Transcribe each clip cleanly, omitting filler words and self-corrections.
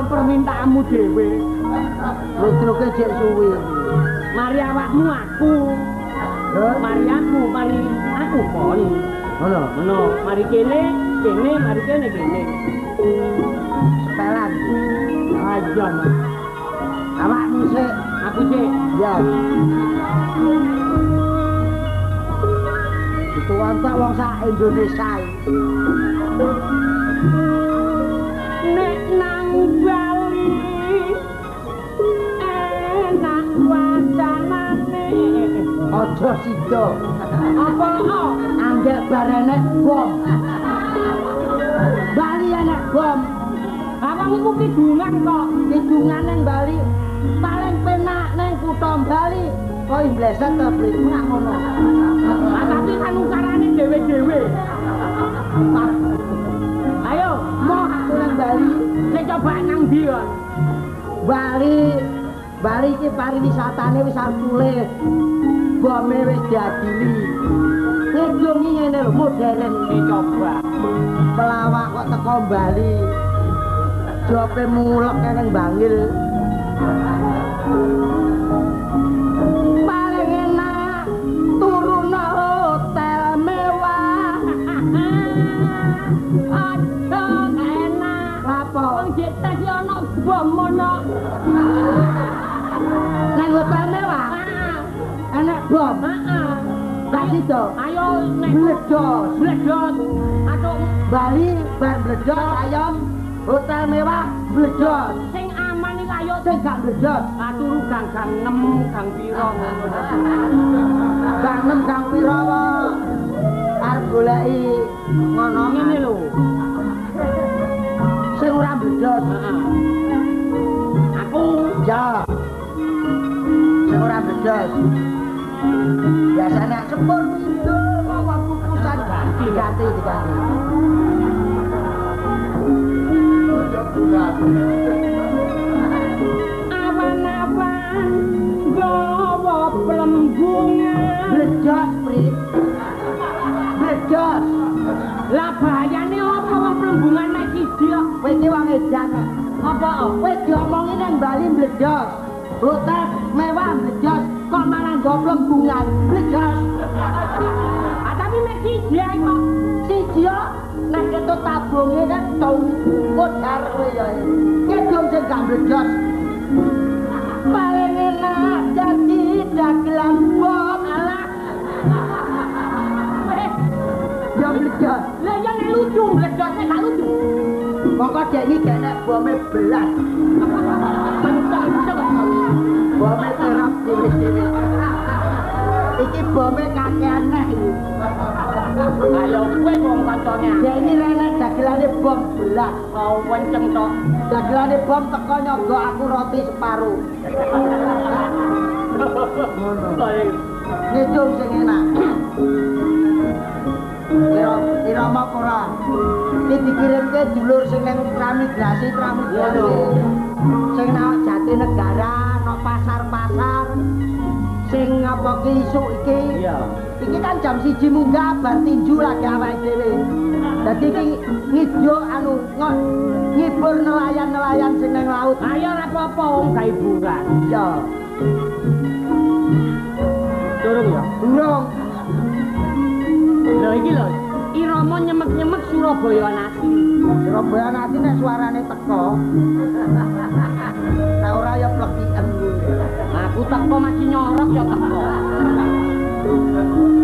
Permintaanmu dhewe. Ludruke jek suwi. Mari awakmu aku. Mari aku, mari aku pon. Ngono. Mari kene, mari kene. Sepelan. Aja. Awakmu sik, aku sik. Ya. Dituwantak wong sak Indonesia. Nek nang Bali enak wacanane. Aja sida. Apa anggek barene bom. Bali enak bom. Awang iku kidungan kok. Kidungan ning Bali paling penak ning kutha Bali. Kok mbleset to britmu ngono. Tapi kan ukarane dhewe-dhewe. Ayo, mau aku nang Bali. Sing coba nang ndi kon? Bali iki pariwisatane wis sulit. Bome wis diadili. Gedung iki ngene lho, modern iki coba. Pelawak kok teko Bali. Jope mulek nang Bangil. Paling enak turun hotel mewah. Aja enak. Apa? Wong jetes yo ana bom mono. Nang hotel mewah. Enak bom. Heeh. Kasih to. Ayo nek bledot. Aduh Bali bar bledot ayam hotel mewah bledot. Sing aman iki ayo sing gak bledot. Aturu gang 6 gang piro ngono. Gang 6 gang piro wae. Arep goleki ngono ngene lho. Sing ora bledot. Heeh. Aku ya. Sing ora bledot. pun itu apa putusan diganti. Awan-awan gawa plembungan Blejos, Pri. Blejos. Lah bahayane apa wong plembungan nek siji kok. Kowe iki wong edan. Apa? Kowe diomongi nang Bali blejos. Hotel mewah blejos, kok malah nggo plembungan. Blejos. Tapi nek siji kok Siji yo nek ketut tabunge kan tung modar kowe ya. Kedung sing gak blejos. Paling enak jadi dagelan bom alah. Yo blejos. lah ya nek lucu, bledos nek gak lucu. Mongko dek iki gak nek bome belas. Bome terap dhewe-dhewe. Iki bome kakean neh. Ayo kowe wong kancane. Dek iki rene dagelane bom belas. Kau kenceng tok. Dagelane bom teko nyogo aku roti separuh. Baik. Ngidung sing enak. Irama ora. Iki dikirimke dulur sing nang Tramigrasi. Sing nang Jatinegara, nang pasar-pasar. Sing apa ki isuk iki? Iya. Iki kan jam 1 munggah bar tinju lagi awake dhewe. Dadi iki ngiduk ngibur nelayan-nelayan sing nang laut. Ayo ora apa-apa wong gawe hiburan. Iya. Durung ya. Durung. Lho iki lho, irama nyemek-nyemek Surabaya nasi. Surabaya nanti nek suarane teko. Nek ora ya plekien. Aku teko masih nyorok ya teko.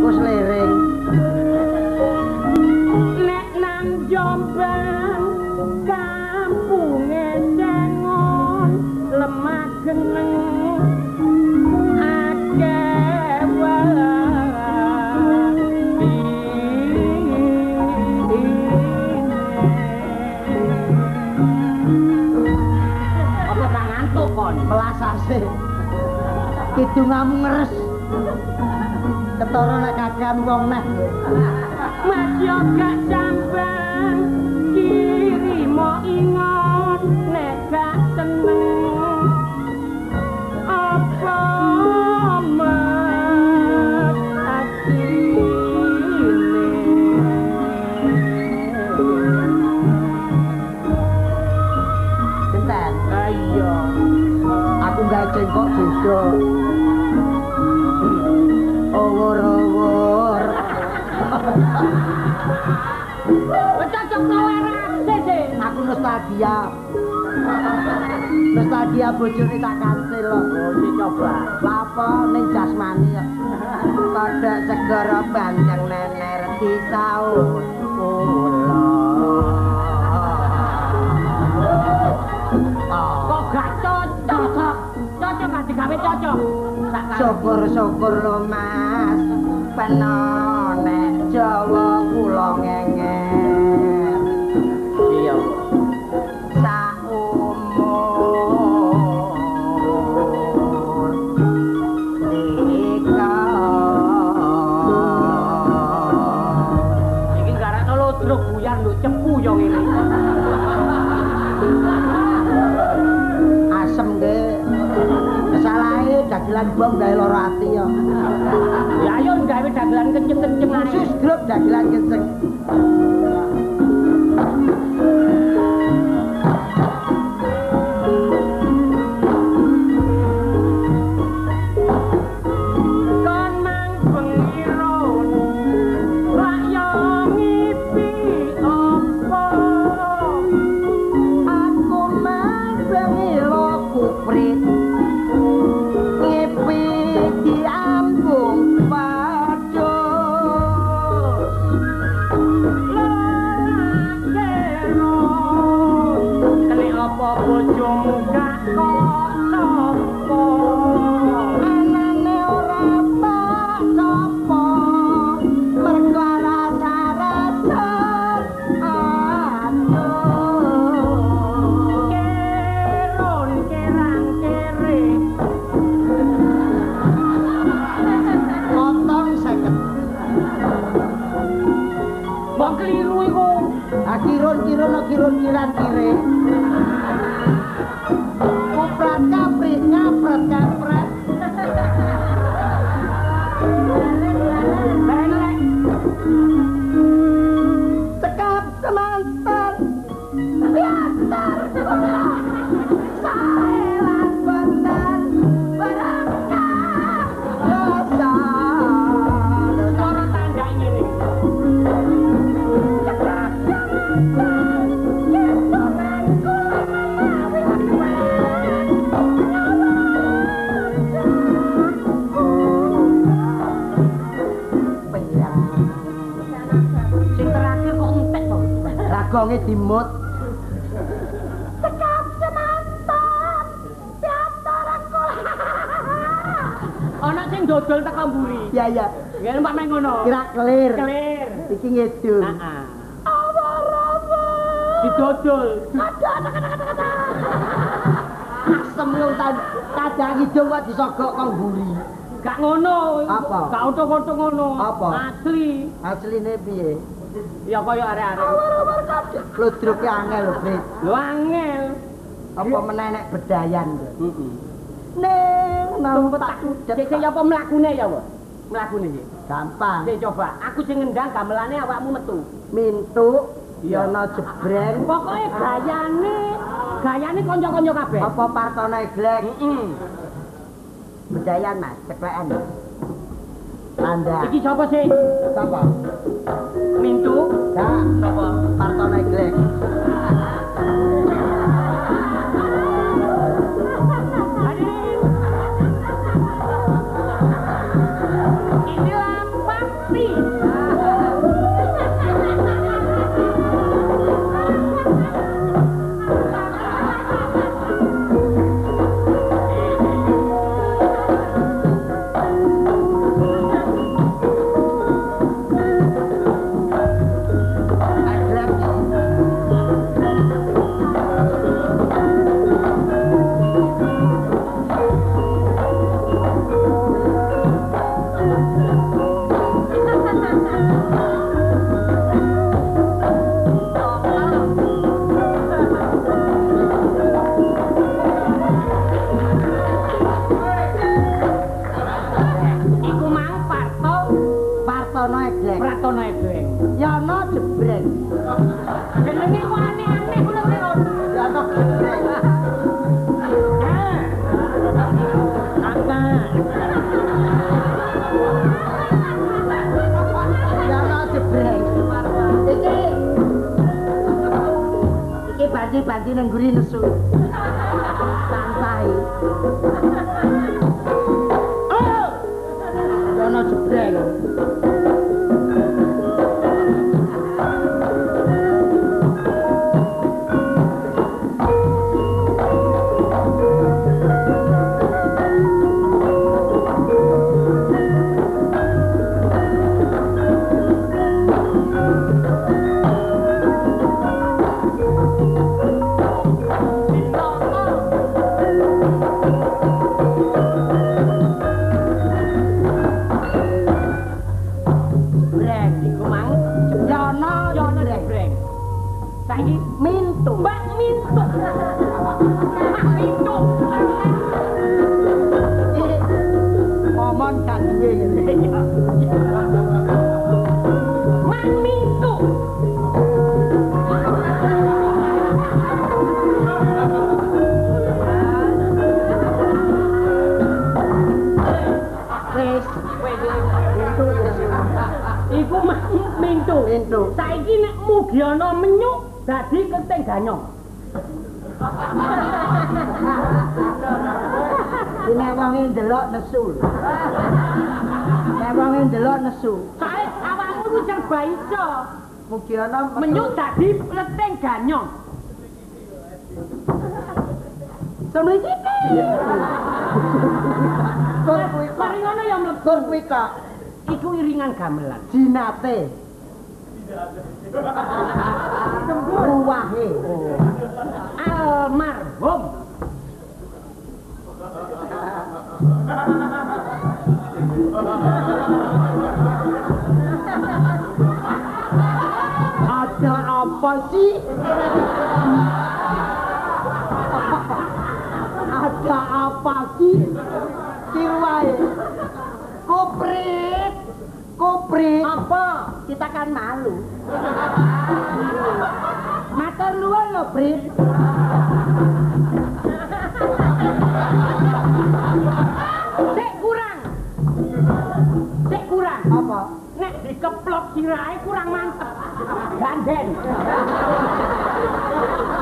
Wis lering. Nek nang Jombang kampunge Cengon lemah geneng akeh wae. Apa tak ngantuk kon? Melasase. Kidungamu ngeres. Ketara nek kakean wong neh. Mas yo gak jambang kiri mo ingon nek gak seneng apa mas atine Benten. ayo Aku gawe cengkok beda. Owor-owor. cocok kowe sih Aku nostalgia. Nostalgia bojone tak kantil lho. iki coba Apa ning jasmani kok. Kodhok segara banteng nener disaut kula. kok gak cocok gak digawe cocok Syukur-syukur lho Mas. Peno nek Jawa kula ngenger. iya Sak umur nika. iki garakno ludruk buyar nduk cepu yo ngene Asem ge. Kesalahe dagelan bom gawe lara ati ya. ya ayo gawe dagelan kenceng-kenceng ae Khusus grup dagelan kenceng. kon mang pengiron lak yo ngipi apa Aku mabengi lo kuprit. Ngipi diambung padus. keliru iku. Kirun kiran kire. Kuprat kaprit ngapret kapret. Cekap semantan. Biatar. Saelan bantan. Berangkat. Rasa. Cara tandanya ini. Sing terakhir kok entek to. Ragonge dimut. Cekap semantan. Diantaran kula. Ana sing dodol teko mburi. Ya ya. Ngene Pak Meng ngono. Kira kelir. Kelir. Iki ngedul. Heeh. Didodol. Asem lu kadang hidung kok disogok kok mburi. Gak ngono. Apa? Gak utuk-utuk ngono. Apa? Asli. Asline piye? Ya kaya arek-arek. Ludruke angel lho, Brit. Lho angel. Apa meneh nek bedayan. Heeh. Ning nang tak Cek ya apa mlakune ya, Pak? Mlakune iki. gampang. Cek coba, aku sing ngendang gamelane awakmu metu. Mintu ya ana jebreng. Pokoke gayane kanca-kanca kabeh. Apa partone glek? Heeh. Bedayan Mas, cepeken. Tanda. Iki sapa sih? Sapa? Mintu. Ya, Sapa? partone glek. Ini Lampati. Iku mang Partone glek. Pratono Ebreng. Ya ana jebreng. Jenenge kok aneh-aneh kuwi lho. Ya ana jebreng. Ya ana jebreng. Iki banci-banci nang guri nesu. Santai. Oh! Ya ana jebreng. Breng iku mang Ya ana Ebreng. Saiki mintu. Mbak Mintu. Mbak Mintu. Ngomong gak duwe ngene. Mbak Mintu. Wis, mintu nesu. Iku Mbak Mintu. Mintu. Saiki nek mugi ana menyuk dadi kenting ganyong. Nek wonge ndelok nesu. Nek wonge ndelok nesu. Sae awakmu ku serba iso. Mugi ana Menyuk dadi kenting ganyong. Semriki. Tur kuwi kok. Mari ngono ya mlebu. Tur kuwi kok. Iku iringan gamelan. Jinate. Ruwahe. Almarhum. sih? Ada apa sih? Kirwai. Kuprit. Kuprit. Apa? Kita kan malu. Matur nuwun lho, Prit. Sik kurang. Sik kurang. Apa? Nek dikeplok sirahe kurang mantep. Ganden.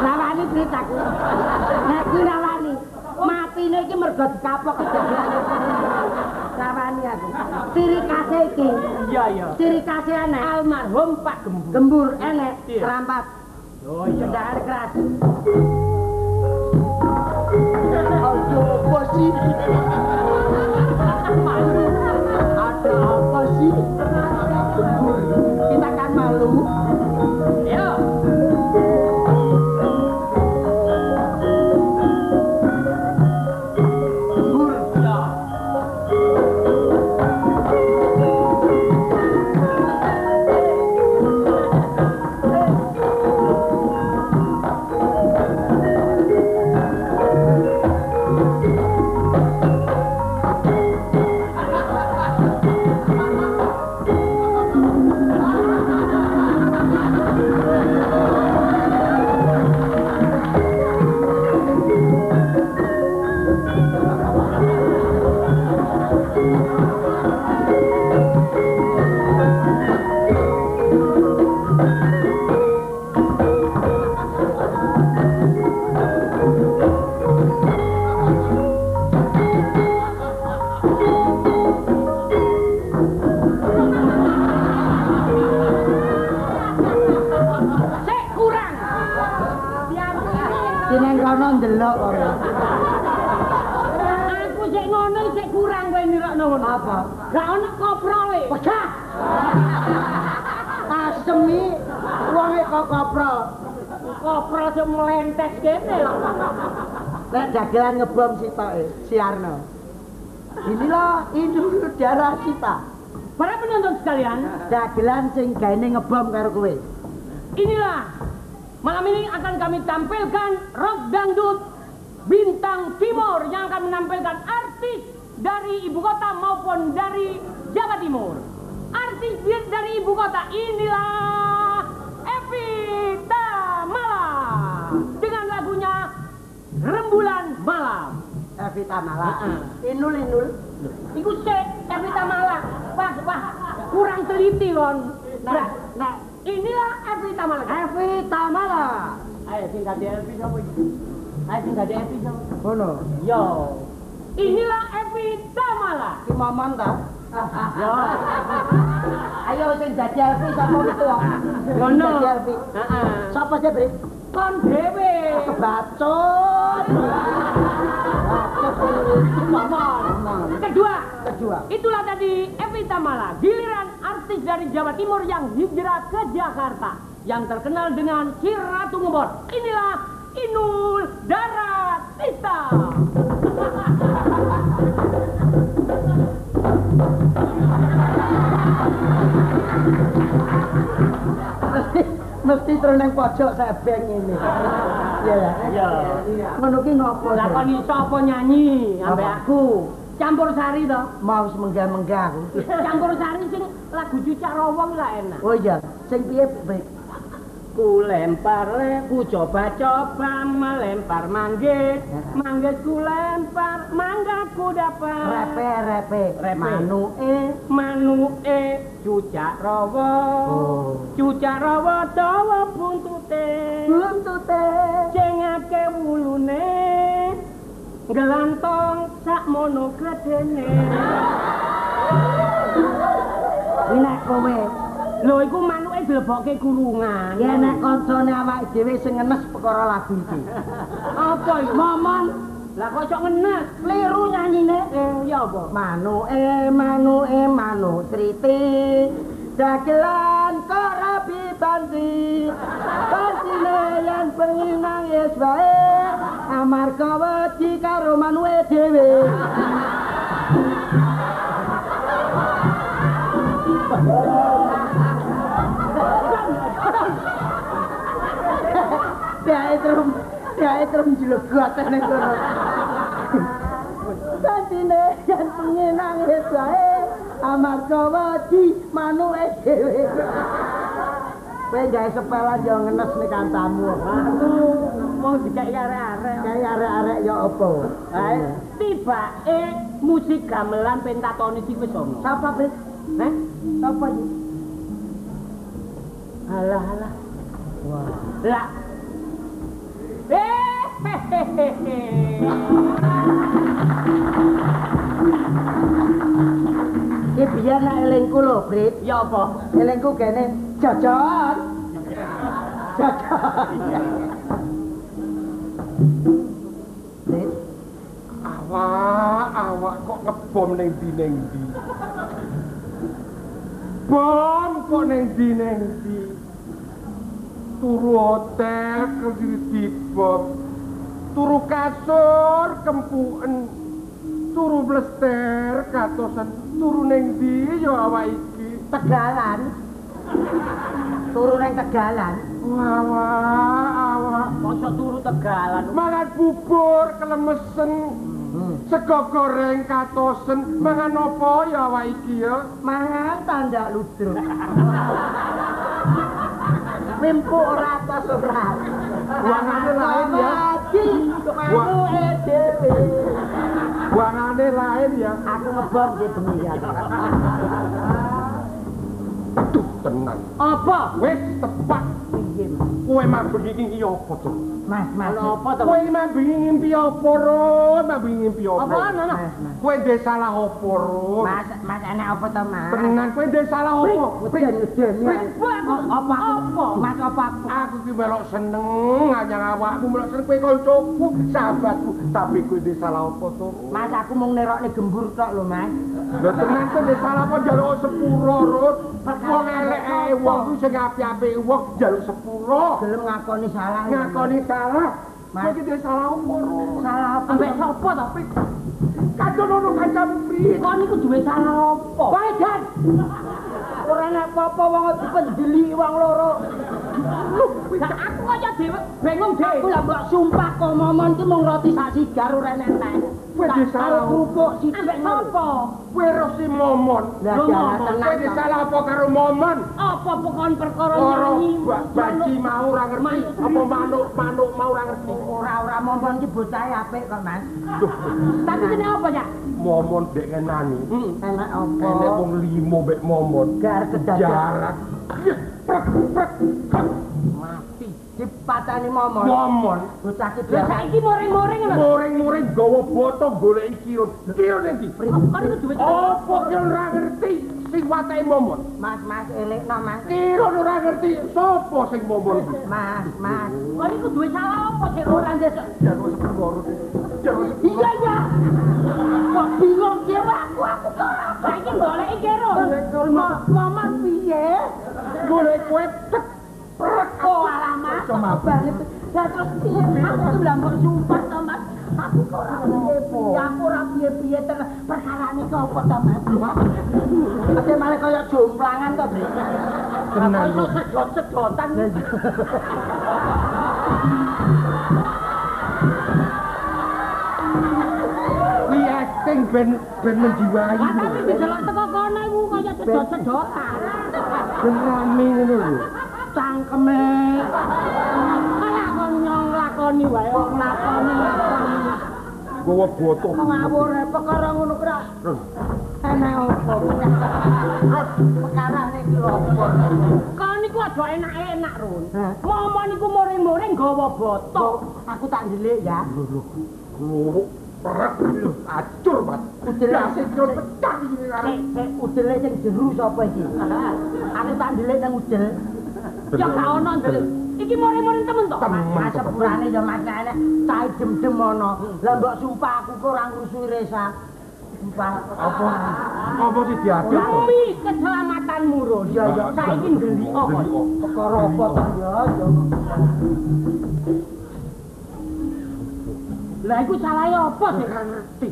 Rawani Prit aku. Nek kuwi rawani. Matine iki mergo dikaplok iki. Rawani aku. Ciri khase iki. Iya, iya. Ciri khase enek. Almarhum Pak Gembur. Gembur enek, Iya. kerampat. Oh iya. Kendaan keras. Ada apa sih? Ada apa sih? Gembur. Kita kan malu. Ayo. Gembur. Ya. Sik kurang. Jeneng kono ndelok ora. Aku sik ngono sik kurang kowe nirokno ngono. Apa? Gak ono koprole. Pecah. Asemi wonge kok koprol. Koprol sing melentes kene lho. Nek dagelan ngebom sitoke, si Arno. Inilah Idul Darah kita. Para penonton sekalian, Dagelan sing gaene ngebom karo kowe. inilah malam ini akan kami tampilkan rock dangdut bintang timur yang akan menampilkan artis dari ibu kota maupun dari Jawa Timur. Artis dari ibu kota inilah Evi Tamala dengan lagunya Rembulan Malam. Evi Tamala. Inul. Iku sik Evi Tamala. Wah, kurang teliti kon. Nah, inilah Evi Tamala. Evi Tamala. Ayo singkat di Evi sapa iki? Ayo singkat di Evi sapa? Ngono. Yo. Inilah Evi Tamala. Ki momon ta? Yo. Ayo sing dadi Evi sapa itu? Ngono. Dadi Evi. Heeh. Sapa sih, Bri? Kon dhewe. Kebacut. Momon. Kedua. Kedua. Itulah tadi Evi Tamala, giliran artis dari Jawa Timur yang hijrah ke Jakarta, yang terkenal dengan si Ratu Ngebor. Inilah Inul Daratista. Mesti terus nang pojok sebeng ini. Iya ya. Iya. Ngono ki ngopo? Lah kon iso apa nyanyi ambek Apa? aku? Campur sari to. Mau semenggah-menggah aku. Campur sari sing lagu Cucak Rawong lah enak. Oh iya, sing piye, Bri? Ku lempar, ku coba-coba melempar manggis, manggis ku lempar, mangga ku dapat. Repe. Manuke Cucak Rawa. Oh. Cucak Rawa dawa buntute. Buntute. Cengake wulune. Gelantong sak mono gedene. Kuwi nek kowe, Lho iku manuke dilebokke kurungan. ya nek kancane awake dhewe sing ngenes perkara lagu iki. Apa iku? Momon, Lah kok iso ngenes? kliru nyanyine. Ya apa? Manu triti. Dagelan kok rabi banti. Bantine yen pengen nangis wae. Amarga wedi karo manue dhewe. bae terus njlegot ning kono. Santine yen pengen nangis wae amarga wedi manuke dhewe. Kowe gawe sepelan yo ngenes ning kancamu. Wong dikek arek-arek. Kae arek-arek ya apa? Ae tibake musik gamelan pentatone iki wis ono. Sapa, Brit? Heh? Sapa iki? Alah. Wah. Lah. Iki biyen nek elingku lho, Brit. Ya apa? Elingku kene jajan. Jajan. Brit, Awak kok ngebom ning ndi. Bom kok ning ndi. Turu hotel kediri bom. Turu kasur kempuken. Turu blester katosan. Turu ning ndi ya awak iki? Tegalan. Turu ning Tegalan. Awak. Mosok turu Tegalan. Mangan bubur kelemesen. Sego goreng katosen. Mangan apa ya awak iki ya? Mangan tanda ludruk. Mimpuk ora atas ora. Buangane lain ya. Manuke dhewe. Buangane lain ya. Aku ngebom nggih bengi ya. Aduh tenan. Apa? Wis tepak. Piye, Mas? Kowe mah bengi iki apa to? Mas. Apa to? Kowe mah bengi ngimpi apa ro? Mah bengi ngimpi apa? Apa ana? Mas. Kowe ndek salah apa ro? Mas enak apa to, Mas? Tenan kowe ndek salah apa? Udan. Apa? Mas apa? Aku ki melok seneng ngajang awakmu melok seneng kowe kancaku, sahabatku, tapi kowe ndek salah apa to? Mas aku mung nerokne gembur tok lho, Mas. Lho tenan kowe ndek salah apa njaluk sepuro ro? Wong eleke wong ku sing apik-apik wong njaluk sepuro. Gelem ngakoni salah. Ngakoni salah. Mas. Kowe iki ndek salah apa ro? Salah apa? Ambek sapa to? Kadon kancamu priye? Kon niku duwe salah apa? Wae Dan. Ora nek apa-apa wong pendeli wong loro. Lah aku kaya dhewe bingung Aku dhewe. lah mbok sumpah kok momon ki mung roti sak sigar ora enek. Kowe ndek salah kerupuk sithik. Ambek sapa? Kowe ro si momon. Lah Lho, jangan Momon, Kowe ndek salah apa karo momon? Apa pokon perkara Ora nyanyi? baji mau ora ngerti. Apa manuk mau ora ngerti. Ora momon ki bocahe apik kok, Mas. Tapi kene apa ya? Momon dek ngenani. Enak apa? Enek wong limo mek momon. Gar kedadak. Jarak. Prek. Mati. Dipatani momon. Momon. Bocah ki Lah biasa. saiki moring-moring lho. Muring-muring gawa boto goleki kirun. Kirun endi? Kon niku duwe Apa kirun ora ngerti sing watake momon? Mas elekno, Mas. Kirun ora ngerti sapa sing momon iki? Mas. Kon niku duwe salah apa sih ora ndesek? Jaluk sepuro. Iya. Kok bingung ki aku kok. Saiki goleki kero. Momon piye? Golek kowe tek. Prek. Oh alamat banget. Lah terus piye? Aku lha mbok sumpah to, Mas. Aku kok ora piye-piye. Aku ora piye-piye tenan. Perkarane kok apa to, Mas? Ate malah kaya jomplangan to, Bre. Tenan lho. Sedot-sedotan. Kuwi acting ben menjiwai. Ah tapi didelok teko kono iku kaya sedot-sedotan. Ben rame ngono lho. Cangkeme. Kaya kon nyong lakoni wae kok nglakoni. Gawa boto. Ngawur perkara ngono kira. Enak apa? Perkara iki lho apa? Kon niku aja enak-enak, Run. Momon niku muring-muring gawa botok. Aku tak ndelik ya. Lho, prek lho, acur, Mas. Udele sing pecah iki arep. Udele sing jeru sapa iki? Aku tak ndelik nang udel. Ya gak ono ndelok. Iki muring-muring temen to? Mas sepurane ya Mas enek cah dem-dem ono. Lah mbok sumpah aku kok ora ngrusui Resa. Sumpah. Apa sih diadil to? Demi keselamatanmu, Run. Ya Saiki ndelik kok. perkara apa to ya? Lah iku salahe apa sih gak ngerti.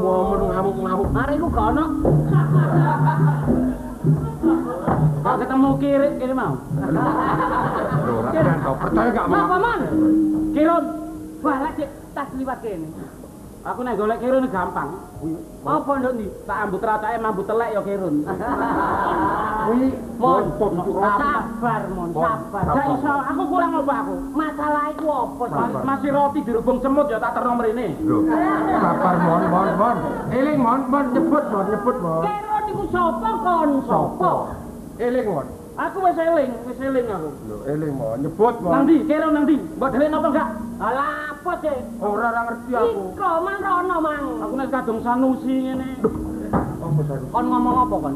Momen ngamuk-ngamuk. Mari iku gak ono. Kok ketemu kirit kene mau. Lho, ora kan kau percaya gak Mas mau? Paman. Kirun Balik Dik, tas liwat kene. Aku nek golek kirun gampang. Apa nduk ndi? Tak ambut racake mambut telek ya kirun. Kuwi Mon, sabar. sabar, Mon, sabar. Gak iso, aku kurang apa aku? Masalah iku apa sih? Masih roti dirubung semut ya tak terno mrene. Lho, sabar mon. Eling mon, nyebut mon. Kira niku sapa kon? Sapa? Eling mon. Aku wis eling aku. Lho, eling mon, nyebut mon. Nang ndi? Kirun nang ndi? Mbok dhewe napa enggak? Alah apa sih? Ora ngerti aku. Iko mang rono mang. Aku nek kadung Sanusi ngene. Apa saru? Kon ngomong apa kon?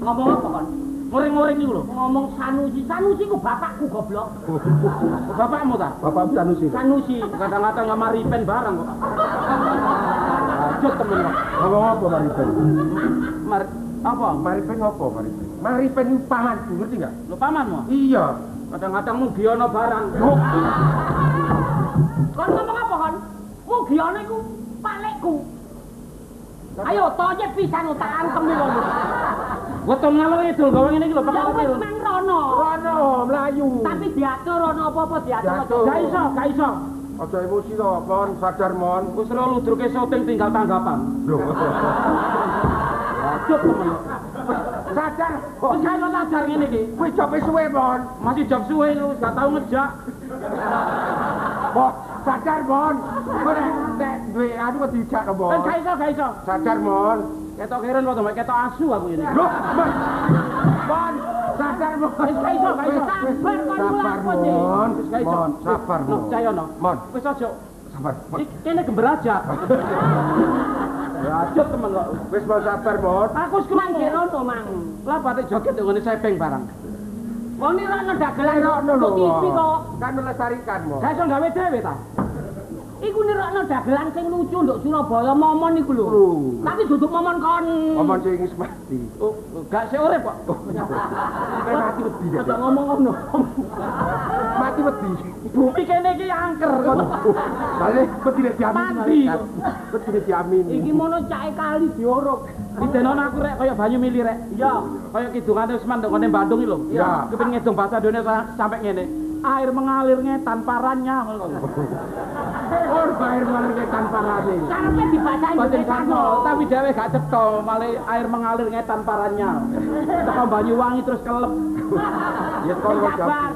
Ngomong apa kon? Ngoring-ngoring iku lho. Ngomong Sanusi. Sanusi ku bapakku goblok. Bapakmu ta? Bapak Sanusi. Sanusi. Kadang-kadang nggak maripen barang kok. Lanjut temen kok. Ngomong apa Maripen? Apa? Maripen apa Maripen? Maripen pamanku, ngerti enggak? Lu pamanmu? Iya. Kadang-kadang mugi ana barang. Kon ngomong apa kon? Mugiane iku palekku. Ayo toye pisan tak angkem iki lho. Weton ngalor idul gawe ngene iki lho Ya Pak wis Kirun. mang rono. Rono mlayu. Tapi diatur rono apa-apa diatur. Diatur. Gak iso. Aja emosi to, Mon, sadar Mon. Wis ora ludruke syuting tinggal tanggapan. Lho. Lanjut temen kok. Sadar. Wis gak iso sadar ngene iki. Kuwi jope suwe, Mon. Masih job suwe wis gak tau ngejak. Mon, sadar Mon. Kowe nek duwe anu kok dijak to, Mon. Gak iso. Sadar Mon. Ketok Kirun kok sampe ketok asu aku ini. Lho, Mon. Mon, sadar Mon. Wis gak iso. Sabar kon Sabar apa sih? Mon. Wis gak iso. Mon, sabar No, Mon. percaya no. Mon, Wis aja. sabar. Mon. Iki kene gember aja. Lanjut temen kok. Wis Mon sabar Mon. Aku wis Mang krungu. rono mang. Lah batik joget ngene sepeng barang. Wong iki rono dagelan Rono lho. TV kok. Kan melestarikan Mon. Gak iso gawe dhewe ta. Iku nirokno dagelan sing lucu nduk Surabaya momon iku lho. Lho. Tapi duduk momon kon. Omong sing wis mati. Oh, gak sik urip kok. Kan mati wedi. Aja ngomong ngono. Mati wedi. Bumi kene iki angker kok. Balik wedi nek diamin. Mati. Wedi nek diamin. Iki mono cake kali diorok. Didenono aku rek kaya banyu mili rek. Iya. Kaya kidungane Usman ndok ngene Bandung iki lho. Iya. Kepengin ngedung bahasa Indonesia sampai ngene. Air mengalirnya tanpa ranya. Oh, air mengalir tanpa rane. Karepe dibaca Batin Indonesia kano, tapi dhewe gak cetha, malah air mengalir ngetan paranya. Teko Banyuwangi terus kelep. Ya kalau sabar.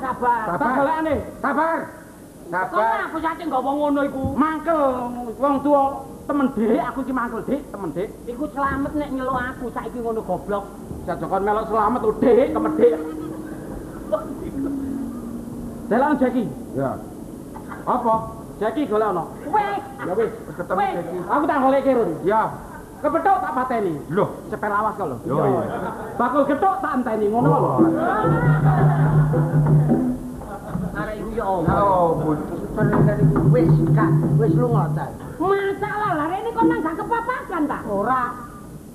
Tak golekane. Sabar. Kok Sabar. aku saking ngomong ngono iku. Mangkel wong tuwa temen Dik, aku iki mangkel Dik, temen Dik. Iku selamat nek nyeluk aku saiki ngono goblok. Jajokon melok selamat Dik, kemedik. Dalan Jeki. Ya. Apa? Jeki golekno. Wes. Ya wis, ketemu Wes. lagi. Aku tak golek Kirun. Ya. Kepethuk tak pateni. Loh. Sepel awas kok lho. Yo iya. Bakul gethuk tak enteni ngono lho. Arek iku ya om. Oh, bun. Wis lunga ta. Masalah lah rene kok nang gak kepapakan ta? Ora.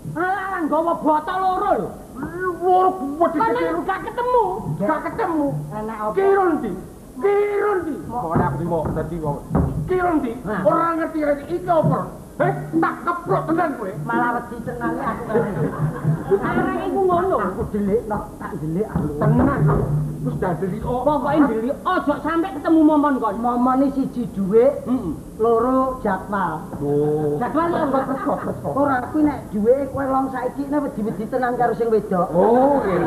Alah nggawa botol loro lho. Kan gak ketemu. Gak ketemu. Enak apa? Kirun di. Kok aku dimok tadi kok. Kirun di. Ora ngerti iki apa? Tak keprok tenan kowe. Malah wedi tenane aku. Arek iku ngono. Aku delikno, tak delik aku. Tenan. Wis dadeli oh. Pokoke ndelik ojo sampe ketemu momon kon. Momone siji dhuwit, Heeh. loro jadwal. Oh. Jadwal kok Ora kuwi nek dhuwite kowe long saiki nek wedi-wedi tenan karo sing wedok. Oh, iya.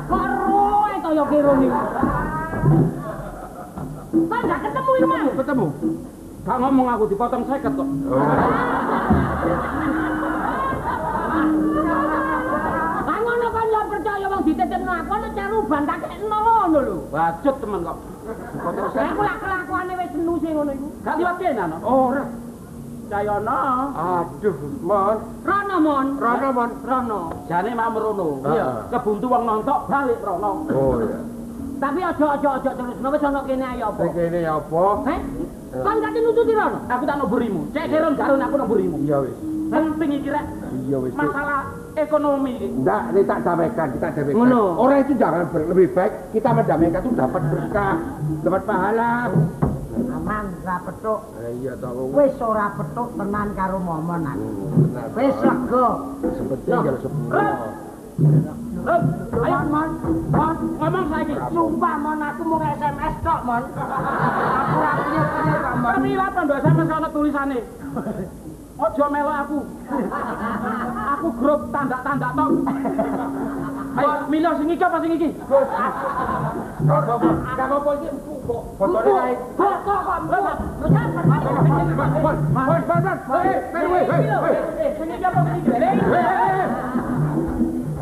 karo kaya kira niku. Kan gak ketemu iki mang. Ketemu. Gak ngomong aku dipotong 50 kok. Lah ngono kan ya percaya wong dititipno aku nek caruban tak kekno ngono lho. Bacut temen kok. Dipotong Lah aku lak kelakuane wis senuse ngono iku. Gak liwat kene ana. Ora. Cayono. Aduh, Mon. Rono mon. Rono. Jane mak merono. Iya. Kebuntu wong nontok balik rono. Oh iya. Tapi aja terus wis ana kene ayo apa? Kene apa? Heh? Kan gak nututi rono. Aku tak noburimu. Cek Kirun garun aku noburimu. Iya wis. Penting iki rek. Iya wis. Masalah ekonomi iki. Enggak, ini tak damaikan, kita damaikan. Ngono. Orang itu jangan lebih baik kita mendamaikan itu dapat berkah, dapat pahala. Aman ra petuk. Iya toh. Wis ora petuk tenan karo momon aku. Benar. Wis lega. Sepenting kalau sepuluh. Ayo, Mon. Ngomong saiki. Sumpah Mon aku mau SMS tok Mon. Aku ora piye-piye kok Mon. Tapi lha pandha SMS ana tulisane. Ojo melok aku. Aku grup tanda-tanda tok. Ayo, milih sing iki apa sing iki? Gak apa-apa iki empuk kok. Fotone kae. Foto kok. Sing iki apa sing iki?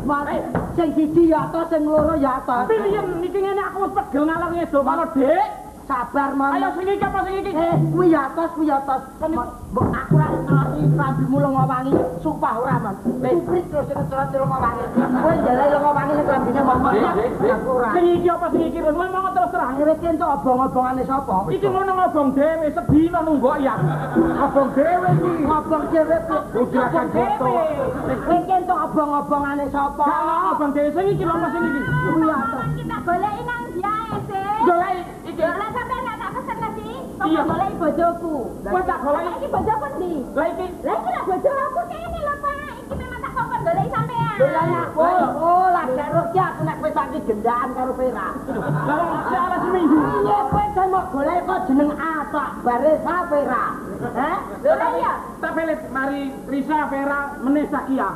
Mare sing siji ya to sing loro ya to. Pilihan iki ngene aku wis pegel ngalor ngedo karo Dik. Sabar Mon. Ayo sing iki apa sing iki? Kuwi ya tos. Mbok aku ora ngerti rambimu lengo wangi, sumpah ora Mon. Suprit terus terus lengo wangi. Kowe njalai lengo wangi nek rambine momong. Aku ora. Sing iki apa sing iki? Ngomong terus terang. Iki entuk obong-obongane sapa? Iki ngono ngobong dhewe sedina nunggok ya. Obong dhewe iki. Obong dhewe Obong foto. Kowe iki entuk obong-obongane sapa? Gak ngobong dhewe sing iki lho sing iki. Kuwi ya tos. Kita goleki nang diae sih. Golek iki. Lah sampe nek tak pesen nasi, kok Iya. goleki bojoku. Kowe tak goleki. Iki bojoku ndi? Lah iki Lah iki lah bojoku kene lho, Pak. Iki memang tak kok goleki sampean. Oh, lah karo ki aku nek kowe saiki gendaan karo Vera. lah salah seminggu. Iya kowe kan mau golek kok jeneng A tok, bare sa Vera. Heh? Lah iya. Tak pelet mari Risa Vera meneh Sakia.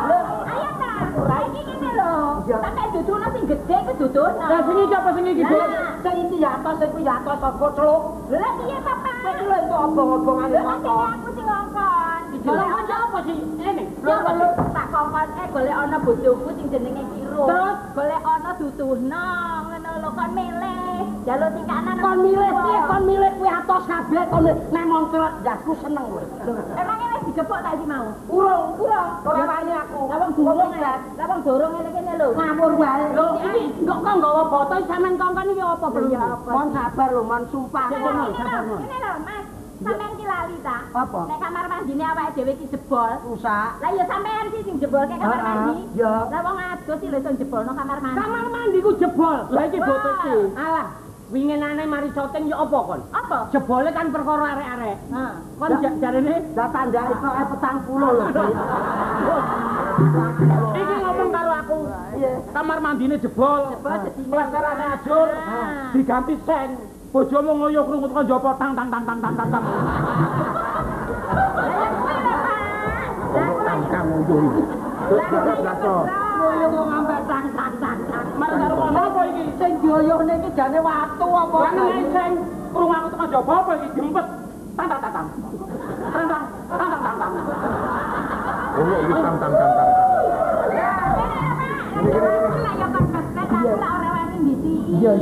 Lho, ayo ta. Lah iki ngene lho. Sampe dudono sing gedhe ku dudono. Lah sing iki apa sing iki? Sing iki ya tos, sing kuwi ya tos kok celuk. Lah piye ta, Pak? Kowe iki lho entuk obong-obongane Lho sapa? aku sing ngongkon. Golek kanca apa sih? Ini. Lho tak kongkon golek ana bojoku sing jenenge Kiro. Terus? Golek ana duduhno ngono lho kon milih. Jaluk sing kanan. Kon milih piye? Kon milih kuwi atos kabeh kon nek moncrot jasku seneng kowe. Emang wis digepok ta iki mau? Urung. Urung. Ora wani aku. Lah wong durung ya. Lah wong durung ngene kene lho. Ngawur wae. Lho iki kok nggawa foto sampean kongkon iki apa belum? Mon sabar lho, mon sumpah. Ini lho, Mas. Sampeyan iki lali ta? Apa? Nek kamar mandine awake dhewe iki jebol. Rusak. Lah ya sampeyan sih sing jebolke kamar mandi. Iya. Lah wong adus iki lho iso jebolno kamar mandi. Kamar mandi ku jebol. Lah iki Jebol. foto iki. Alah, winginane mari syuting ya apa kon? Apa? Jebole kan perkara arek-arek. Heeh. Kon jarene Lah tandake kok 40 lho. iki ngomong karo aku. Kamar mandine jebol. Plastarane ajur. Diganti seng. Bojomu ngoyo krungu tekan jopo tang. Lah ya kuwi lho, Pak. Lah Kamu ngoyo. Ngoyo kok ngambil tang. Mari karo apa iki? Sing dioyohne iki jane watu apa? Lah nek seng krungu aku tekan jopo apa iki jempet. Tang. Oh, iki tang. Iya.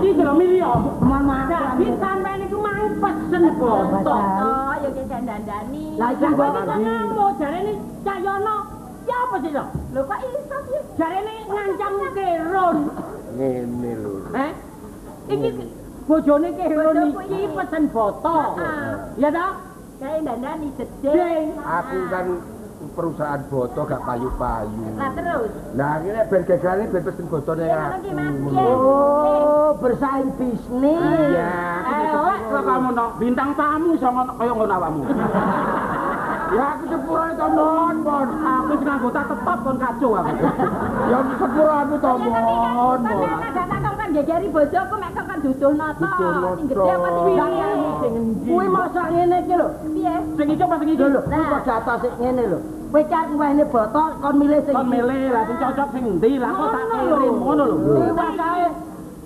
Iki lho milih. Mon maaf. Jadi sampean iku mang pesen foto. Oh, ya ki dandani. Lah iki Lah kok kok namo jarene Cahyono. Ya apa sih lho? Lho kok iso sih? Jarene ngancam Keron. Ngene lho. Iki bojone Keron Bojoku iki iki. pesen foto. Ya toh? Kayak dandani jedhe. Ding. Aku kan perusahaan boto gak payu-payu. Lah terus. Nah, ini ben gegane ben pesen botone Ya aku. ngono ki Mas. Piye? Oh, bersaing bisnis. Iya. Lah kamu no bintang tamu iso ngono kaya ngono awakmu. Ya aku sepurane to Mon. Aku sing anggota tetap kon kacau aku. Ya sepurane to Ya tapi kan Mon. ada takon kan gegeri bojoku mek kok kan duduhno to. Duduhno Sing gedhe apa sing to. piye? Sing endi? Kuwi masa ngene iki lho. Piye? Sing iki apa sing iki? Lho, kuwi kok jatah sik ngene lho. Kowe cak wehne botol kon milih sing Kon milih lah sing cocok sing endi lah kok tak kirim ngono lho. Wasae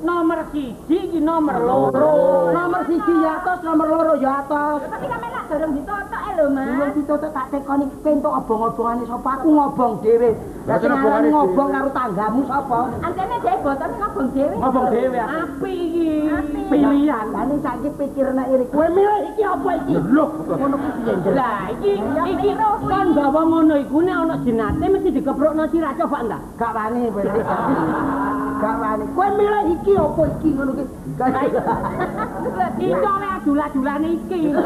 nomor 1 iki nomor 2. Nomor 1 ya atas, nomor 2 ya atas. Tapi kan melak dorong ditotok lho, Belum Mas. ditutup tak tekoni pentuk obong-obongane sapa? Aku ngobong dhewe. Lah sing obongane ngobong dhewe. karo tanggamu sapa? Antene dhewe botol ngobong dhewe. Ngobong dhewe aku. Apik iki. Apik. Pilihan. Lah ning saiki pikirna iri. Kowe milih iki apa iki? Lho, Ngono kuwi piye? Lah iki kan gawa ngono iku nek ana jenate mesti dikeprokno sirah coba ndak? Gak wani kowe. Gak wani. Kowe milih iki apa iki ngono ki? Iso le adul-adulane iki. ini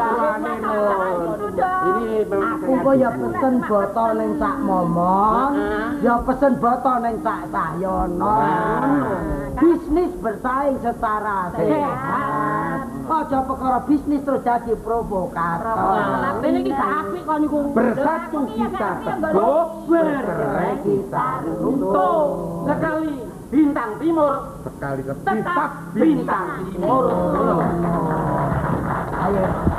Aku kok ya pesen botol ning sak momong, ya pesen botol ning sak Cahyono. Bisnis bersaing secara sehat. Aja perkara bisnis terus jadi provokator. Ini iki gak apik kok niku. Bersatu kita teguh, bercerai kita runtuh. Sekali bintang timur, Sekali tetap bintang timur. Ayo.